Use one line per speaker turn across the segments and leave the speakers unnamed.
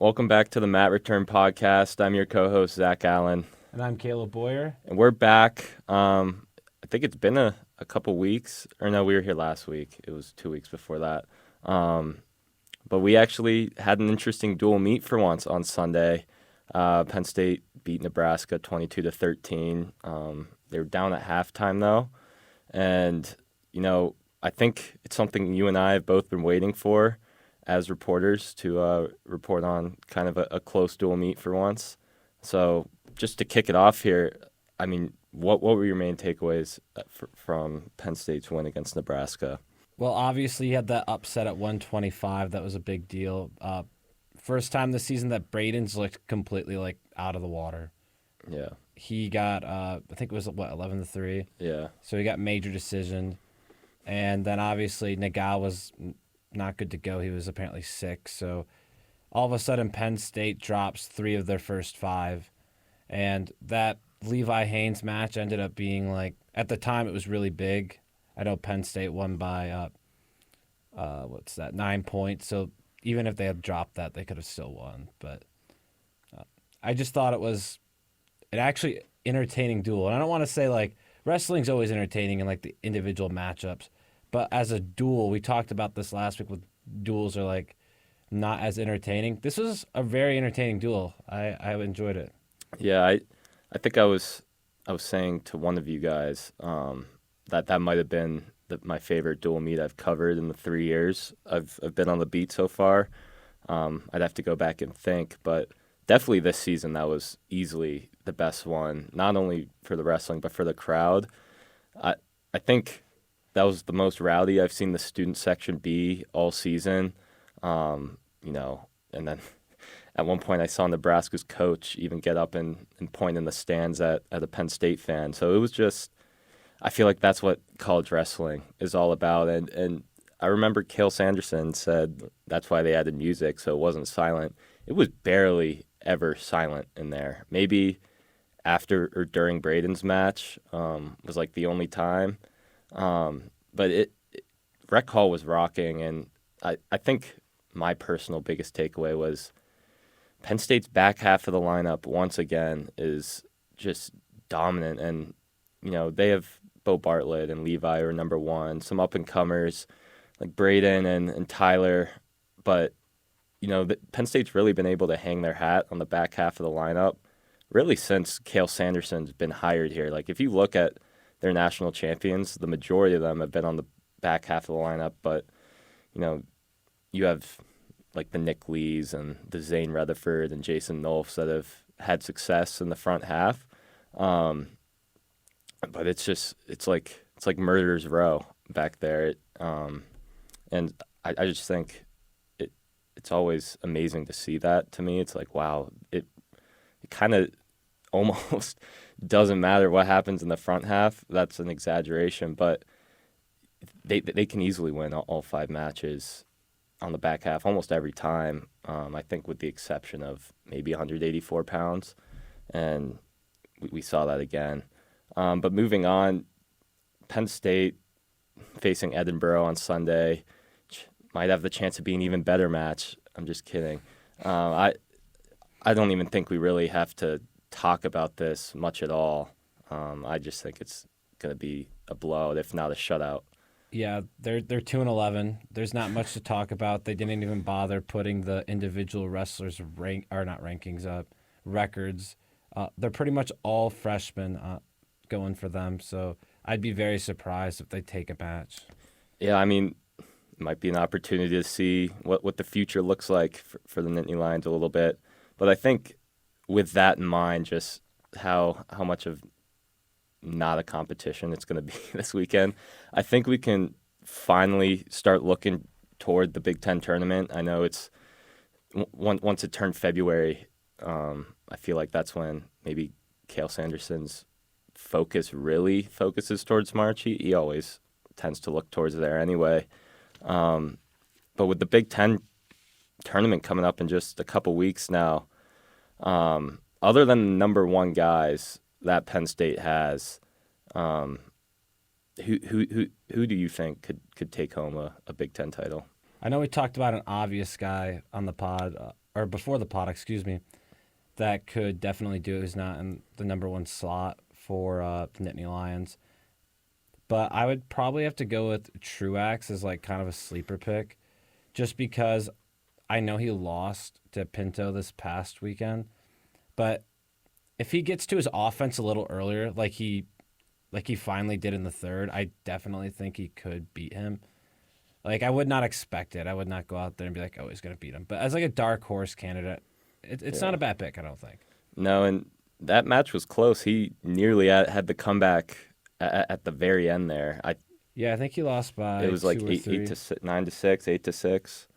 Welcome back to the Matt Return Podcast. I'm your co-host, Zach Allen.
And I'm Kaleb Boyer.
And we're back. I think it's been a couple weeks. Or no, we were here last week. It was 2 weeks before that. But we actually had an interesting dual meet for once on Sunday. Penn State beat Nebraska 22-13. They were down at halftime, though. And, I think it's something you and I have both been waiting for as reporters to report on kind of a close dual meet for once. So just to kick it off here, I mean, what were your main takeaways from Penn State's win against Nebraska?
Well, obviously, you had that upset at 125. That was a big deal. First time this season that Braden's looked completely out of the water.
Yeah.
He got, I think it was 11-3.
Yeah.
So he got major decision, and then obviously Nagal was not good to go. He was apparently sick. So all of a sudden, Penn State drops 3 of their first 5, and that Levi Haynes match ended up being at the time it was really big. I know Penn State won by 9 points. So even if they had dropped that, they could have still won. But I just thought it was an actually entertaining duel. And I don't want to say wrestling's always entertaining in the individual matchups, but as a duel, we talked about this last week with duels are not as entertaining. This was a very entertaining duel. I enjoyed it.
Yeah, I think I was saying to one of you guys that might have been my favorite dual meet I've covered in the 3 years I've been on the beat so far. I'd have to go back and think, but definitely this season that was easily the best one, not only for the wrestling but for the crowd. I think that was the most rowdy I've seen the student section be all season. And then at one point I saw Nebraska's coach even get up and point in the stands at a Penn State fan. So it was just, I feel like that's what college wrestling is all about. And I remember Cale Sanderson said that's why they added music, so it wasn't silent. It was barely ever silent in there. Maybe after or during Braden's match was the only time. But Rec Hall was rocking, and I think my personal biggest takeaway was Penn State's back half of the lineup once again is just dominant. And, they have Bo Bartlett and Levi are number one, some up-and-comers like Braden and Tyler. But, Penn State's really been able to hang their hat on the back half of the lineup really since Cale Sanderson's been hired here. If you look at their national champions, the majority of them have been on the back half of the lineup. But, you have the Nick Lees and the Zane Rutherford and Jason Nolfs that have had success in the front half. But it's like murderer's row back there. And I just think it's always amazing to see that. To me, it's wow, it kind of almost doesn't matter what happens in the front half. That's an exaggeration, but they can easily win all 5 matches on the back half almost every time, I think with the exception of maybe 184 pounds, and we saw that again. But moving on, Penn State facing Edinboro on Sunday might have the chance to be an even better match. I'm just kidding. I don't even think we really have to talk about this much at all. I just think it's going to be a blowout, if not a shutout.
Yeah, they're 2-11. There's not much to talk about. They didn't even bother putting the individual wrestlers records. They're pretty much all freshmen going for them. So I'd be very surprised if they take a match.
Yeah, I mean, it might be an opportunity to see what the future looks like for the Nittany Lions a little bit. But I think with that in mind, just how much of not a competition it's going to be this weekend, I think we can finally start looking toward the Big Ten tournament. I know it's once it turned February, I feel like that's when maybe Cale Sanderson's focus really focuses towards March. He always tends to look towards there anyway. But with the Big Ten tournament coming up in just a couple weeks now, other than the number one guys that Penn State has, who do you think could take home a Big Ten title?
I know we talked about an obvious guy on the pod, or before the pod, excuse me, that could definitely do it. Who's not in the number one slot for the Nittany Lions. But I would probably have to go with Truax as like kind of a sleeper pick, just because I know he lost to Pinto this past weekend. But if he gets to his offense a little earlier, like he finally did in the third, I definitely think he could beat him. Like I would not expect it. I would not go out there and be like, oh, he's gonna beat him. But as like a dark horse candidate, it's not
Yeah.
a bad pick. I don't think.
No, and that match was close. He nearly had the comeback at the very end there.
Yeah, I think he lost
It
by
was like
two or
eight
three.
to 9-6, 8-6.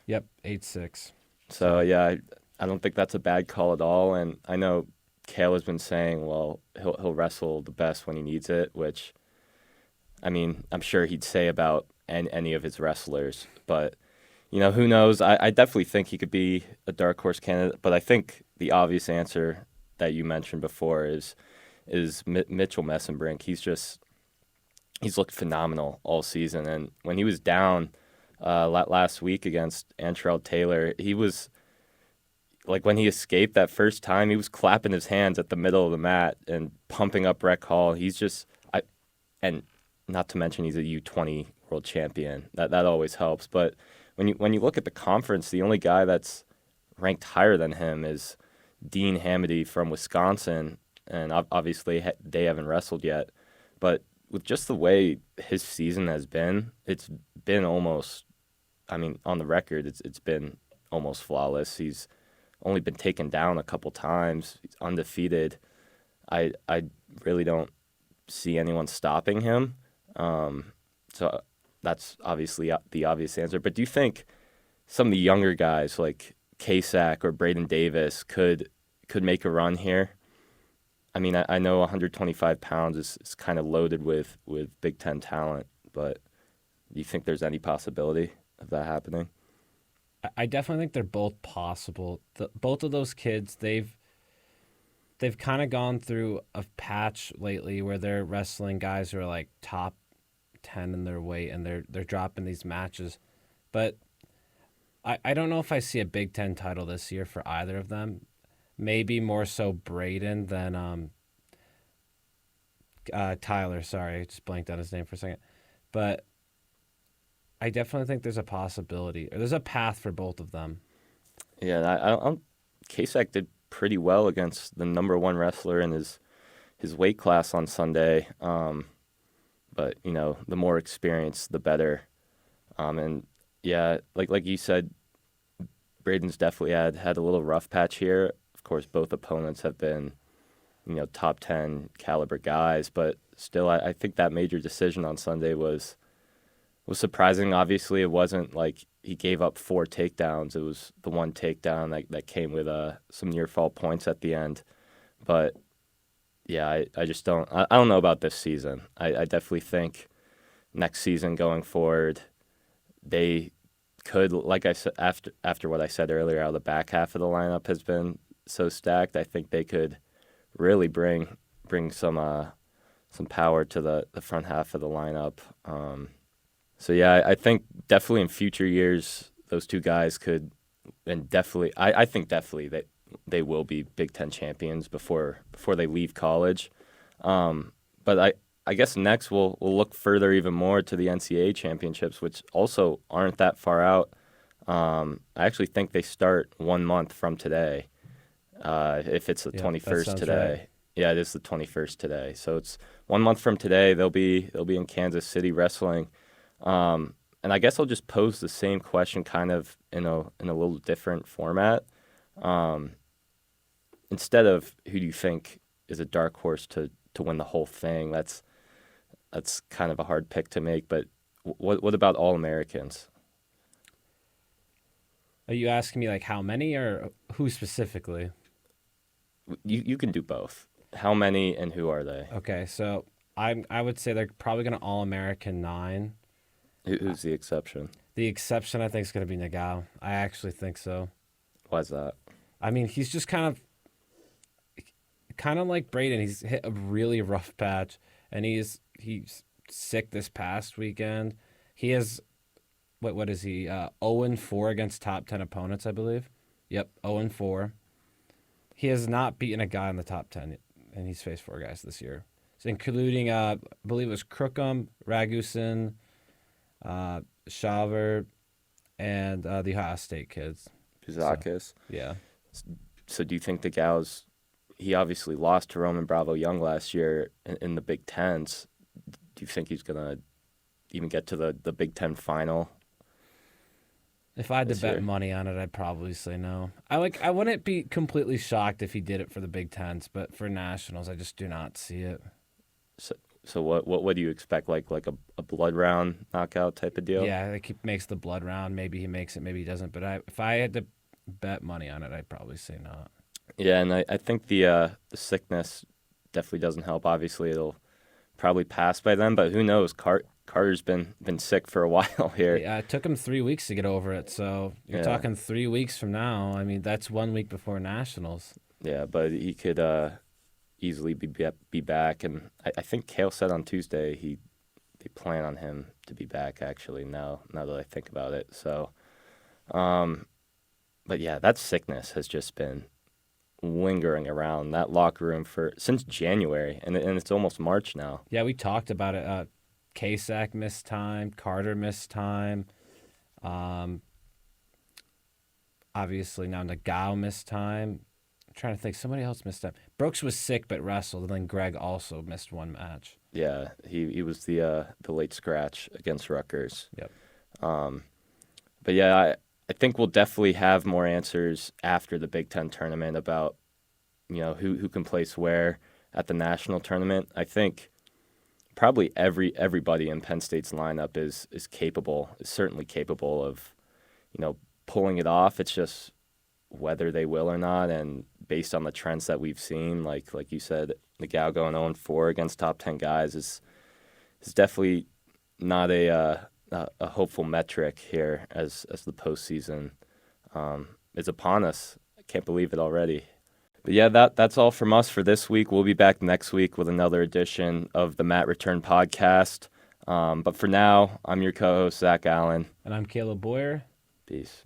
Yep, 8-6.
So
So
yeah, I don't think that's a bad call at all. And I know Kale has been saying, well, he'll wrestle the best when he needs it, which I mean, I'm sure he'd say about any of his wrestlers. But who knows? I definitely think he could be a dark horse candidate. But I think the obvious answer that you mentioned before is Mitchell Messenbrink. He's looked phenomenal all season, and when he was down last week against Antrell Taylor, he was like when he escaped that first time, he was clapping his hands at the middle of the mat and pumping up Rec Hall. He's just and not to mention he's a U20 world champion. That always helps. But when you look at the conference, the only guy that's ranked higher than him is Dean Hamady from Wisconsin, and obviously they haven't wrestled yet. But with just the way his season has been, it's been almost. I mean, on the record, it's been almost flawless. He's only been taken down a couple times. He's undefeated. I really don't see anyone stopping him. So that's obviously the obvious answer. But do you think some of the younger guys like Kasak or Braden Davis could make a run here? I mean, I know 125 pounds is kind of loaded with Big Ten talent, but do you think there's any possibility of that happening?
I definitely think they're both possible. Both of those kids, they've kind of gone through a patch lately where they're wrestling guys who are like top 10 in their weight, and they're dropping these matches. But I don't know if I see a Big Ten title this year for either of them. Maybe more so Braden than Tyler. Sorry, I just blanked on his name for a second. But I definitely think there's a possibility, or there's a path for both of them.
Yeah, I don't. Kasak did pretty well against the number one wrestler in his weight class on Sunday. But the more experience, the better. And yeah, like you said, Braden's definitely had a little rough patch here. Of course, both opponents have been top 10 caliber guys, but still, I think that major decision on Sunday was surprising. Obviously, it wasn't like he gave up 4 takedowns. It was the one takedown that came with some near fall points at the end. But yeah, I just I don't know about this season. I definitely think next season going forward, they could, like I said, after what I said earlier, how the back half of the lineup has been so stacked. I think they could really bring some power to the front half of the lineup. So yeah, I think definitely in future years those two guys could, and definitely I think definitely that they will be Big Ten champions before they leave college. But I guess next we'll look further even more to the NCAA championships, which also aren't that far out. I actually think they start 1 month from today. If it's the
Yeah, that
21st
sounds right.
today. Yeah, it is the 21st today. So it's 1 month from today. They'll be in Kansas City wrestling. And I guess I'll just pose the same question kind of in a little different format. Um, Instead of who do you think is a dark horse to win the whole thing, that's kind of a hard pick to make. But what about All Americans?
Are you asking me like how many or who specifically?
You can do both. How many and who are they?
Okay, so I would say they're probably going to All American 9.
Who's the exception?
The exception I think is going to be Nagao. I actually think so.
Why's that?
I mean, he's just kind of like Braden. He's hit a really rough patch, and he's sick this past weekend. He has what is he? 0-4 against top 10 opponents, I believe. Yep, 0-4. He has not beaten a guy in the top 10, and he's faced 4 guys this year, including, I believe it was Crookham, Ragusin, Shaver, and the Ohio State kids. So,
Buzakis.
yeah.
So do you think the Gau's, he obviously lost to Roman Bravo Young last year in the Big Tens. Do you think he's going to even get to the Big Ten final
If I had to
this
bet
year?
money on it, I'd probably say no. I wouldn't be completely shocked if he did it for the Big Tens, but for nationals, I just do not see it.
So what do you expect? Like a blood round knockout type of deal?
Yeah, like he makes the blood round. Maybe he makes it, maybe he doesn't. But if I had to bet money on it, I'd probably say not.
Yeah, and I think the sickness definitely doesn't help. Obviously, it'll probably pass by then, but who knows? Carter's been sick for a while here.
Yeah, it took him 3 weeks to get over it. So you're
Yeah.
talking 3 weeks from now. I mean, that's 1 week before nationals.
Yeah, but he could easily be back, and I think Kale said on Tuesday they plan on him to be back. Actually, now that I think about it, so, but yeah, that sickness has just been lingering around that locker room since January, and it's almost March now.
Yeah, we talked about it. Kasak missed time. Carter missed time. Obviously now Nagao missed time. I'm trying to think. Somebody else missed time. Brooks was sick but wrestled, and then Greg also missed 1 match.
Yeah, he was the late scratch against Rutgers.
Yep.
But yeah, I think we'll definitely have more answers after the Big Ten tournament about, who can place where at the national tournament. I think probably everybody in Penn State's lineup is certainly capable of, pulling it off. It's just whether they will or not, and based on the trends that we've seen, like you said, Nagao going 0-4 against top 10 guys is definitely not a hopeful metric here as the postseason is upon us. I can't believe it already. But yeah, that's all from us for this week. We'll be back next week with another edition of the Matt Return podcast. But for now, I'm your co-host, Zach Allen.
And I'm Kaleb Boyer.
Peace.